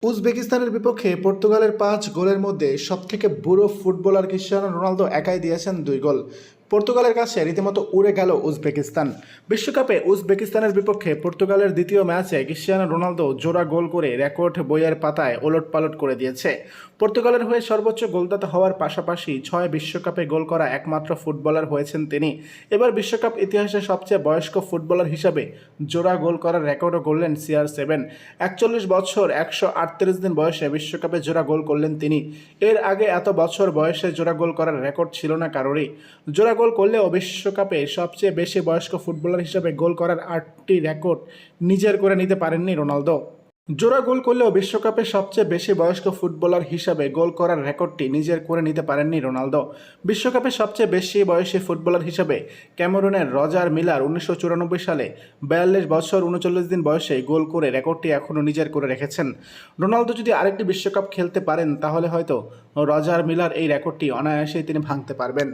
উজবেকিস্তানের বিপক্ষে পর্তুগালের ৫ গোলের মধ্যে সবথেকে বুড়ো ফুটবলার ক্রিস্টিয়ানো রোনালদো একাই দিয়েছেন ২ গোল। পর্তুগালের কাছে রীতিমতো উড়ে গেল উজবেকিস্তান। বিশ্বকাপে উজবেকিস্তানের বিপক্ষে পর্তুগালের দ্বিতীয় ম্যাচে ক্রিস্টিয়ানো রোনালদো জোড়া গোল করে রেকর্ড বইয়ের পাতায় ওলটপালট করে দিয়েছে। পর্তুগালের হয়ে সর্বোচ্চ গোলদাতা হওয়ার পাশাপাশি ৬ বিশ্বকাপে গোল করা একমাত্র ফুটবলার হয়েছেন তিনি। এবার বিশ্বকাপ ইতিহাসে সবচেয়ে বয়স্ক ফুটবলার হিসাবে জোড়া গোল করার রেকর্ডও করলেন CR7। ৪১ বছর ১৩৮ দিন বয়সে বিশ্বকাপে জোড়া গোল করলেন তিনি। এর আগে এত বছর বয়সে জোড়া গোল করার রেকর্ড ছিল না কারোরই। জোড়া গোল করলেও বিশ্বকাপে সবচেয়ে বেশি বয়স্ক ফুটবলার হিসেবে গোল করার ৮টি রেকর্ড নিজের করে নিতে পারেননি রোনালদো। জোড়া গোল করলেও বিশ্বকাপে সবচেয়ে বেশি বয়স্ক ফুটবলার হিসাবে গোল করার রেকর্ডটি নিজের করে নিতে পারেননি রোনালদো। বিশ্বকাপে সবচেয়ে বেশি বয়সী ফুটবলার হিসাবে ক্যামেরুনের রজার মিলার ১৯৯৪ সালে ৪২ বছর ৩৯ দিন বয়সে গোল করে রেকর্ডটি এখনও নিজের করে রেখেছেন। রোনালদো যদি আরেকটি বিশ্বকাপ খেলতে পারেন তাহলে হয়তো রজার মিলার এই রেকর্ডটি অনায়াসেই তিনি ভাঙতে পারবেন।